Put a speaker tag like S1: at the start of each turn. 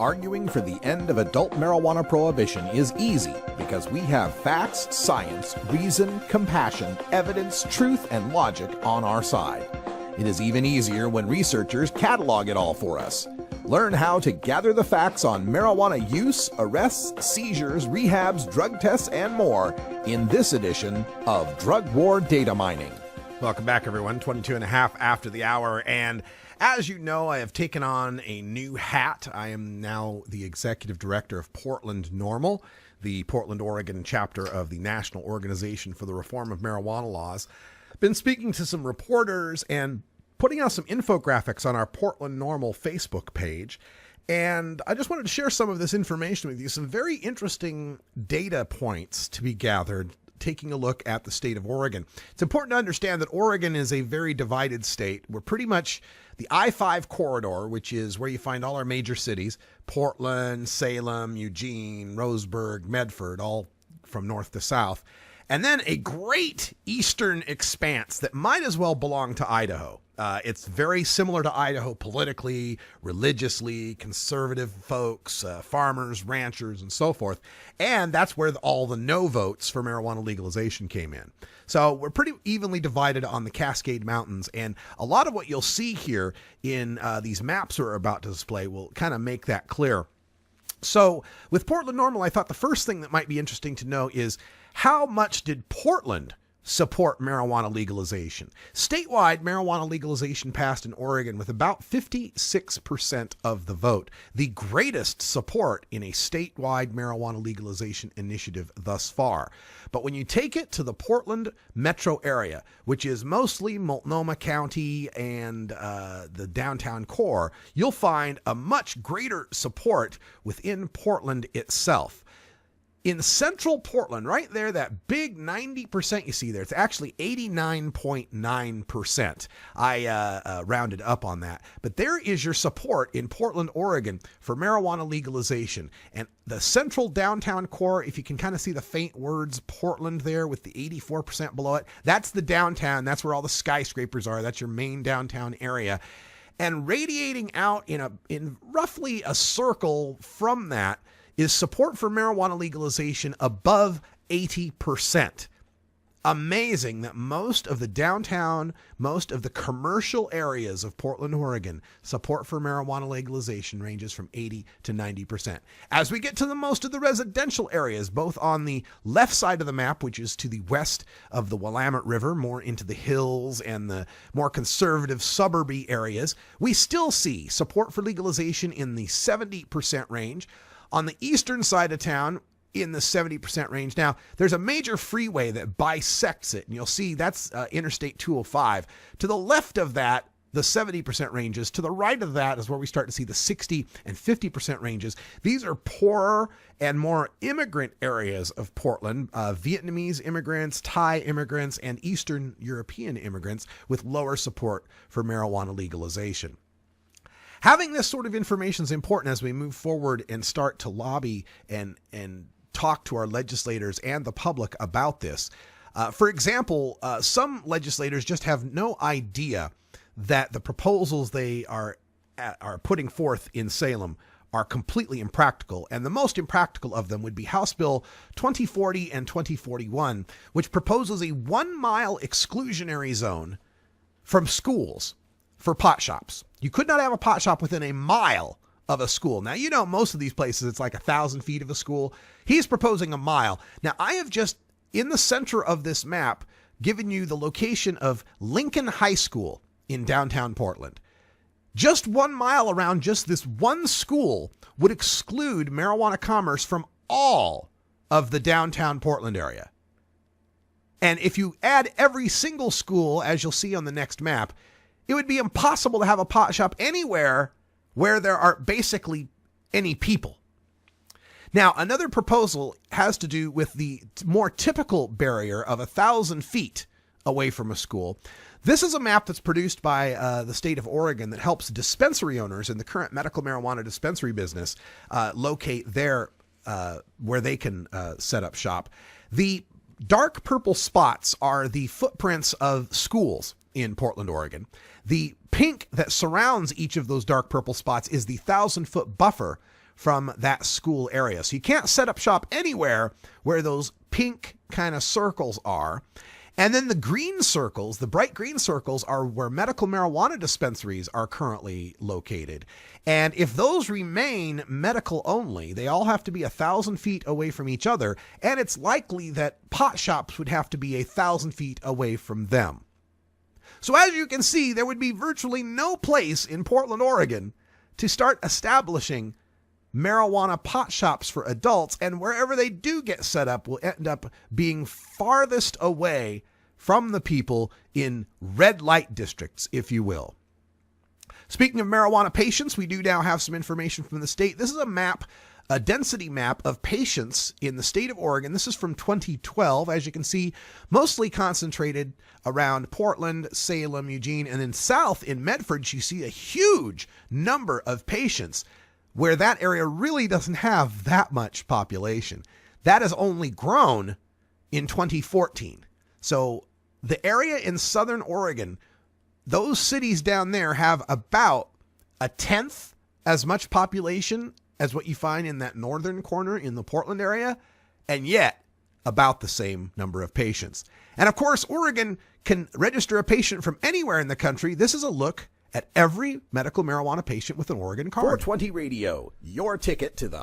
S1: Arguing for the end of adult marijuana prohibition is easy because we have facts, science, reason, compassion, evidence, truth, and logic on our side. It is even easier when researchers catalog it all for us. Learn how to gather the facts on marijuana use, arrests, seizures, rehabs, drug tests, and more in this edition of Drug War Data Mining.
S2: Welcome back, everyone. 22 and a half after the hour. And as you know, I have taken on a new hat. I am now the executive director of Portland NORML, the Portland, Oregon chapter of the National Organization for the Reform of Marijuana Laws. Been speaking to some reporters and putting out some infographics on our Portland NORML Facebook page. And I just wanted to share some of this information with you, some very interesting data points to be gathered taking a look at the state of Oregon. It's important to understand that Oregon is a very divided state. We're pretty much the I-5 corridor, which is where you find all our major cities, Portland, Salem, Eugene, Roseburg, Medford, all from north to south. And then a great eastern expanse that might as well belong to Idaho. It's very similar to Idaho politically, religiously, conservative folks, farmers, ranchers, and so forth. And that's where all the no votes for marijuana legalization came in. So we're pretty evenly divided on the Cascade Mountains. And a lot of what you'll see here in these maps we're about to display will kind of make that clear. So with Portland NORML, I thought the first thing that might be interesting to know is how much did Portland support marijuana legalization? Statewide, marijuana legalization passed in Oregon with about 56% of the vote, the greatest support in a statewide marijuana legalization initiative thus far. But when you take it to the Portland metro area, which is mostly Multnomah County and the downtown core, you'll find a much greater support within Portland itself. In central Portland, right there, that big 90% you see there, it's actually 89.9%. I rounded up on that. But there is your support in Portland, Oregon for marijuana legalization. And the central downtown core, if you can kind of see the faint words Portland there with the 84% below it, that's the downtown. That's where all the skyscrapers are. That's your main downtown area. And radiating out in roughly a circle from that is support for marijuana legalization above 80%. Amazing that most of the downtown, most of the commercial areas of Portland, Oregon, support for marijuana legalization ranges from 80 to 90%. As we get to the most of the residential areas, both on the left side of the map, which is to the west of the Willamette River, more into the hills and the more conservative suburby areas, we still see support for legalization in the 70% range. On the eastern side of town, in the 70% range. Now, there's a major freeway that bisects it, and you'll see that's Interstate 205. To the left of that, the 70% ranges. To the right of that is where we start to see the 60 and 50% ranges. These are poorer and more immigrant areas of Portland, Vietnamese immigrants, Thai immigrants, and Eastern European immigrants with lower support for marijuana legalization. Having this sort of information is important as we move forward and start to lobby and talk to our legislators and the public about this. For example, some legislators just have no idea that the proposals they are putting forth in Salem are completely impractical. And the most impractical of them would be House Bill 2040 and 2041, which proposes a 1-mile exclusionary zone from schools for pot shops. You could not have a pot shop within a mile of a school. Now, you know, most of these places, it's like 1,000 feet of a school. He's proposing a mile. Now, I have just, in the center of this map, given you the location of Lincoln High School in downtown Portland. Just 1 mile around just this one school would exclude marijuana commerce from all of the downtown Portland area. And if you add every single school, as you'll see on the next map, it would be impossible to have a pot shop anywhere where there are basically any people. Now, another proposal has to do with the more typical barrier of 1,000 feet away from a school. This is a map that's produced by the state of Oregon that helps dispensary owners in the current medical marijuana dispensary business locate their where they can set up shop. The dark purple spots are the footprints of schools in Portland, Oregon. The pink that surrounds each of those dark purple spots is the 1,000-foot buffer from that school area. So you can't set up shop anywhere where those pink kind of circles are. And then the green circles, the bright green circles, are where medical marijuana dispensaries are currently located. And if those remain medical only, they all have to be 1,000 feet away from each other. And it's likely that pot shops would have to be 1,000 feet away from them. So as you can see, there would be virtually no place in Portland, Oregon to start establishing marijuana pot shops for adults, and wherever they do get set up will end up being farthest away from the people in red light districts, if you will. Speaking of marijuana patients, we do now have some information from the state. This is a map, a density map of patients in the state of Oregon. This is from 2012, as you can see, mostly concentrated around Portland, Salem, Eugene, and then south in Medford, you see a huge number of patients where that area really doesn't have that much population. That has only grown in 2014. So the area in southern Oregon, those cities down there have about 1/10 as much population as what you find in that northern corner in the Portland area, and yet about the same number of patients. And of course, Oregon can register a patient from anywhere in the country. This is a look at every medical marijuana patient with an Oregon card.
S1: 420 Radio, your ticket to the